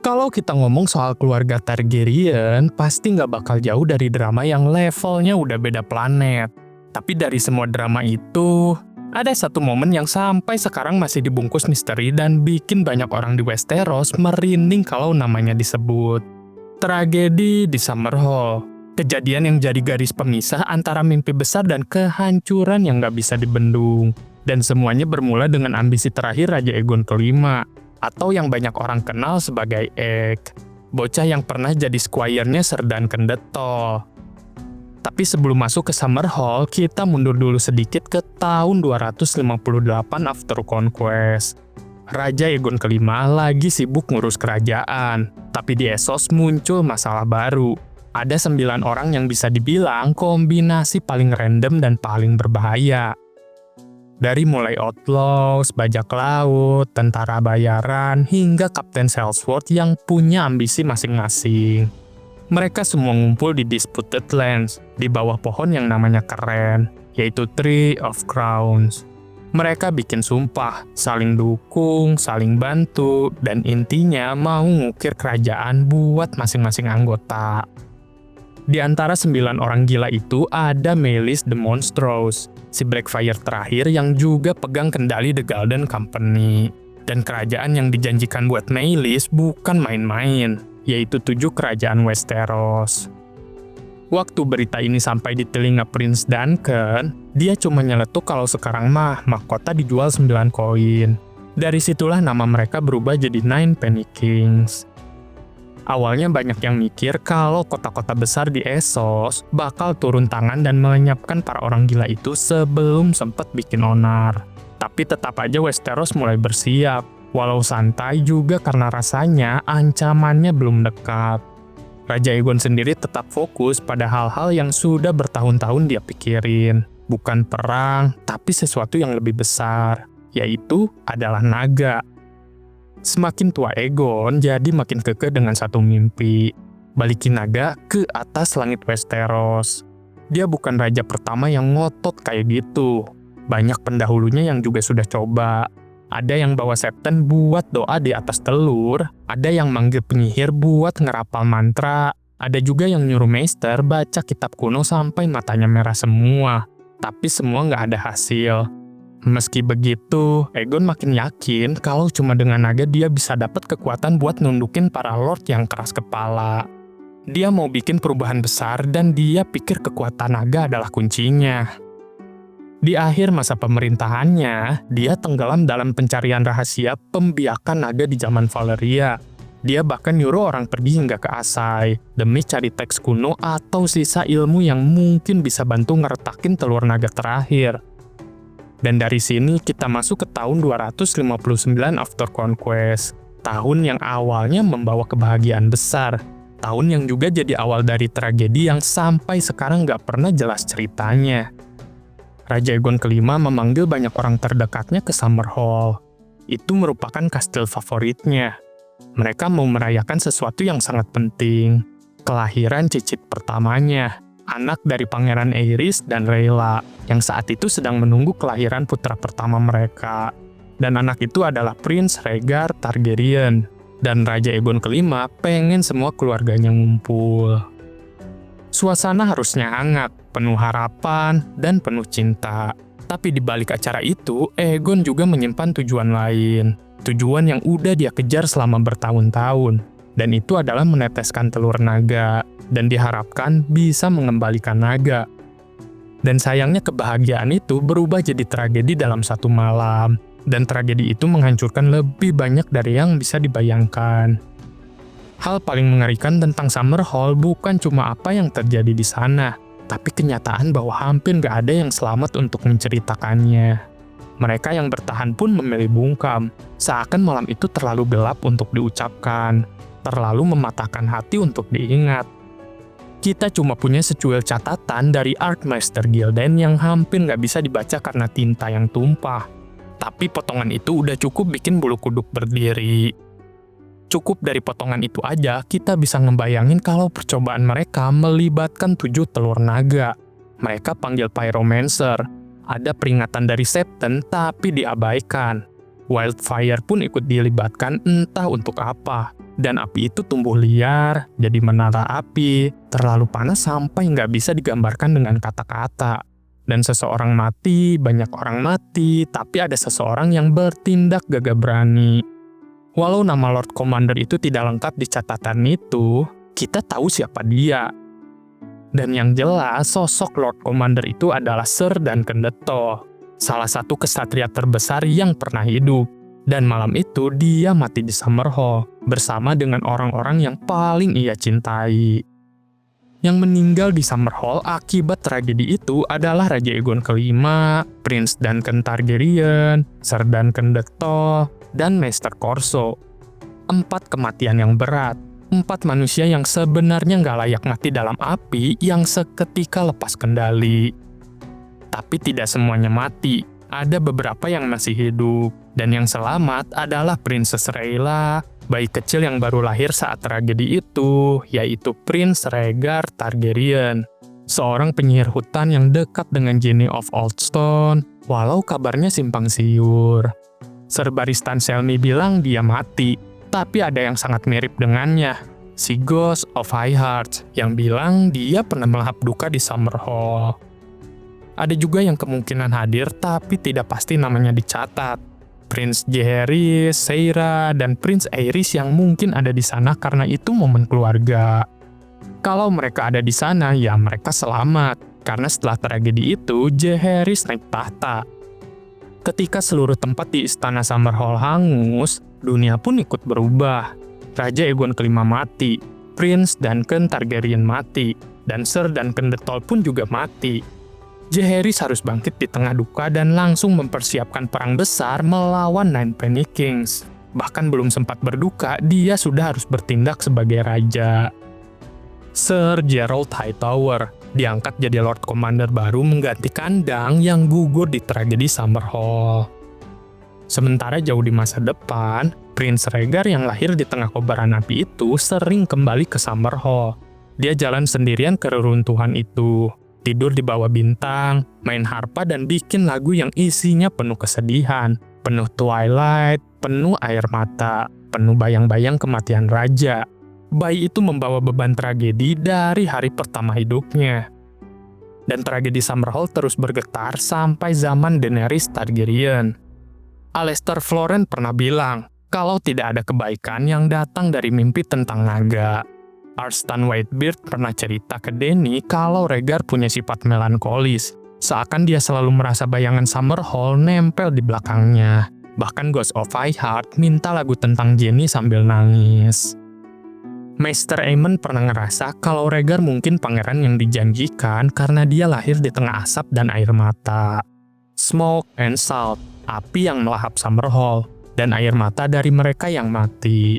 Kalau kita ngomong soal keluarga Targaryen, pasti nggak bakal jauh dari drama yang levelnya udah beda planet. Tapi dari semua drama itu, ada satu momen yang sampai sekarang masih dibungkus misteri dan bikin banyak orang di Westeros merinding kalau namanya disebut. Tragedi di Summerhall. Kejadian yang jadi garis pemisah antara mimpi besar dan kehancuran yang nggak bisa dibendung. Dan semuanya bermula dengan ambisi terakhir Raja Aegon kelima, atau yang banyak orang kenal sebagai Egg, bocah yang pernah jadi squire-nya Ser Duncan the Tall. Tapi sebelum masuk ke Summerhall, kita mundur dulu sedikit ke tahun 258 After Conquest. Raja Aegon kelima lagi sibuk ngurus kerajaan, tapi di Essos muncul masalah baru. Ada 9 orang yang bisa dibilang kombinasi paling random dan paling berbahaya. Dari mulai outlaws, bajak laut, tentara bayaran, hingga Kapten Salesworth yang punya ambisi masing-masing. Mereka semua ngumpul di Disputed Lands, di bawah pohon yang namanya keren, yaitu Tree of Crowns. Mereka bikin sumpah, saling dukung, saling bantu, dan intinya mau ngukir kerajaan buat masing-masing anggota. Di antara 9 orang gila itu ada Meleys the Monstrous, si Blackfyre terakhir yang juga pegang kendali The Golden Company. Dan kerajaan yang dijanjikan buat Meleys bukan main-main, yaitu 7 kerajaan Westeros. Waktu berita ini sampai di telinga Prince Duncan, dia cuma nyeletuk kalau sekarang mah mahkota dijual 9 koin. Dari situlah nama mereka berubah jadi Nine Penny Kings. Awalnya banyak yang mikir kalau kota-kota besar di Essos bakal turun tangan dan melenyapkan para orang gila itu sebelum sempat bikin onar. Tapi tetap aja Westeros mulai bersiap, walau santai juga karena rasanya ancamannya belum dekat. Raja Aegon sendiri tetap fokus pada hal-hal yang sudah bertahun-tahun dia pikirin. Bukan perang, tapi sesuatu yang lebih besar, yaitu adalah naga. Semakin tua Aegon, jadi makin kekeh dengan satu mimpi. Balikin naga ke atas langit Westeros. Dia bukan raja pertama yang ngotot kayak gitu. Banyak pendahulunya yang juga sudah coba. Ada yang bawa septen buat doa di atas telur, ada yang manggil penyihir buat ngerapal mantra, ada juga yang nyuruh Maester baca kitab kuno sampai matanya merah semua. Tapi semua nggak ada hasil. Meski begitu, Aegon makin yakin kalau cuma dengan naga dia bisa dapat kekuatan buat nundukin para lord yang keras kepala. Dia mau bikin perubahan besar dan dia pikir kekuatan naga adalah kuncinya. Di akhir masa pemerintahannya, dia tenggelam dalam pencarian rahasia pembiakan naga di zaman Valyria. Dia bahkan nyuruh orang pergi hingga ke Asai, demi cari teks kuno atau sisa ilmu yang mungkin bisa bantu ngeretakin telur naga terakhir. Dan dari sini kita masuk ke tahun 259 After Conquest. Tahun yang awalnya membawa kebahagiaan besar. Tahun yang juga jadi awal dari tragedi yang sampai sekarang nggak pernah jelas ceritanya. Raja Aegon kelima memanggil banyak orang terdekatnya ke Summerhall. Itu merupakan kastil favoritnya. Mereka mau merayakan sesuatu yang sangat penting. Kelahiran cicit pertamanya. Anak dari Pangeran Aerys dan Rhaella, yang saat itu sedang menunggu kelahiran putra pertama mereka. Dan anak itu adalah Prince Rhaegar Targaryen. Dan Raja Aegon kelima pengen semua keluarganya ngumpul. Suasana harusnya hangat, penuh harapan, dan penuh cinta. Tapi di balik acara itu, Aegon juga menyimpan tujuan lain. Tujuan yang udah dia kejar selama bertahun-tahun. Dan itu adalah meneteskan telur naga. Dan diharapkan bisa mengembalikan naga. Dan sayangnya kebahagiaan itu berubah jadi tragedi dalam satu malam. Dan tragedi itu menghancurkan lebih banyak dari yang bisa dibayangkan. Hal paling mengerikan tentang Summerhall bukan cuma apa yang terjadi di sana, tapi kenyataan bahwa hampir nggak ada yang selamat untuk menceritakannya. Mereka yang bertahan pun memilih bungkam, seakan malam itu terlalu gelap untuk diucapkan, terlalu mematahkan hati untuk diingat. Kita cuma punya secuil catatan dari Archmaester Gildan yang hampir nggak bisa dibaca karena tinta yang tumpah. Tapi potongan itu udah cukup bikin bulu kuduk berdiri. Cukup dari potongan itu aja, kita bisa ngebayangin kalau percobaan mereka melibatkan 7 telur naga. Mereka panggil Pyromancer. Ada peringatan dari Septon, tapi diabaikan. Wildfire pun ikut dilibatkan entah untuk apa. Dan api itu tumbuh liar, jadi menara api, terlalu panas sampai nggak bisa digambarkan dengan kata-kata. Dan seseorang mati, banyak orang mati, tapi ada seseorang yang bertindak gagah berani. Walau nama Lord Commander itu tidak lengkap di catatan itu, kita tahu siapa dia. Dan yang jelas, sosok Lord Commander itu adalah Sir Duncan de Toll, salah satu kesatria terbesar yang pernah hidup. Dan malam itu dia mati di Summerhall bersama dengan orang-orang yang paling ia cintai. Yang meninggal di Summerhall akibat tragedi itu adalah Raja Aegon kelima, Prince Duncan Targaryen, Sir Duncan de Toll, dan Maester Corso. 4 kematian yang berat, 4 manusia yang sebenarnya nggak layak mati dalam api yang seketika lepas kendali. Tapi tidak semuanya mati, ada beberapa yang masih hidup. Dan yang selamat adalah Princess Rhaella, bayi kecil yang baru lahir saat tragedi itu, yaitu Prince Rhaegar Targaryen, seorang penyihir hutan yang dekat dengan Jenny of Oldstone, walau kabarnya simpang siur. Sir Barristan Selmy bilang dia mati, tapi ada yang sangat mirip dengannya, si Ghost of Highheart, yang bilang dia pernah melahap duka di Summerhall. Ada juga yang kemungkinan hadir tapi tidak pasti namanya dicatat. Prince Jaehaerys, Saera, dan Prince Aerys yang mungkin ada di sana karena itu momen keluarga. Kalau mereka ada di sana, ya mereka selamat. Karena setelah tragedi itu, Jaehaerys naik tahta. Ketika seluruh tempat di istana Summerhall hangus, dunia pun ikut berubah. Raja Aegon kelima mati, Prince Duncan Targaryen mati, dan Sir Duncan de Toll pun juga mati. Jaehaerys harus bangkit di tengah duka dan langsung mempersiapkan perang besar melawan Nine Penny Kings. Bahkan belum sempat berduka, dia sudah harus bertindak sebagai raja. Sir Gerald Hightower diangkat jadi Lord Commander baru menggantikan Dang yang gugur di tragedi Summerhall. Sementara jauh di masa depan, Prince Rhaegar yang lahir di tengah kobaran api itu sering kembali ke Summerhall. Dia jalan sendirian ke reruntuhan itu, tidur di bawah bintang, main harpa dan bikin lagu yang isinya penuh kesedihan, penuh twilight, penuh air mata, penuh bayang-bayang kematian raja. Bayi itu membawa beban tragedi dari hari pertama hidupnya. Dan tragedi Summerhall terus bergetar sampai zaman Daenerys Targaryen. Alester Florent pernah bilang, kalau tidak ada kebaikan yang datang dari mimpi tentang naga. Arstan Whitebeard pernah cerita ke Dany kalau Rhaegar punya sifat melankolis, seakan dia selalu merasa bayangan Summerhall nempel di belakangnya. Bahkan Ghost of Highheart minta lagu tentang Jenny sambil nangis. Maester Aemon pernah ngerasa kalau Rhaegar mungkin pangeran yang dijanjikan karena dia lahir di tengah asap dan air mata. Smoke and salt, api yang melahap Summerhall, dan air mata dari mereka yang mati.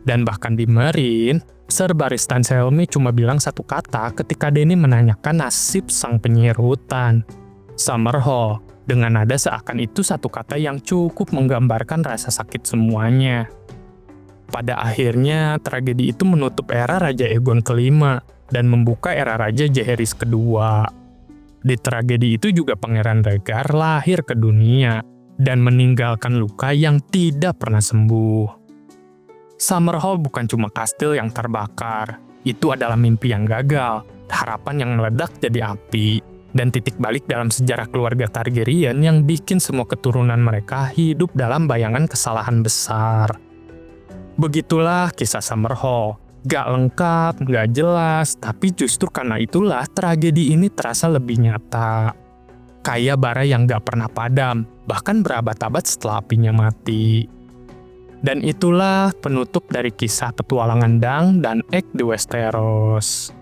Dan bahkan di Meereen, Sir Barristan Selmy cuma bilang satu kata ketika Dany menanyakan nasib sang penyihir hutan. Summerhall, dengan nada seakan itu satu kata yang cukup menggambarkan rasa sakit semuanya. Pada akhirnya, tragedi itu menutup era Raja Aegon kelima dan membuka era Raja Jaehaerys kedua. Di tragedi itu juga Pangeran Rhaegar lahir ke dunia dan meninggalkan luka yang tidak pernah sembuh. Summerhall bukan cuma kastil yang terbakar, itu adalah mimpi yang gagal, harapan yang meledak jadi api, dan titik balik dalam sejarah keluarga Targaryen yang bikin semua keturunan mereka hidup dalam bayangan kesalahan besar. Begitulah kisah Summerhall. Gak lengkap, gak jelas, tapi justru karena itulah tragedi ini terasa lebih nyata. Kayak bara yang gak pernah padam, bahkan berabad-abad setelah apinya mati. Dan itulah penutup dari kisah petualangan Dang dan Egg di Westeros.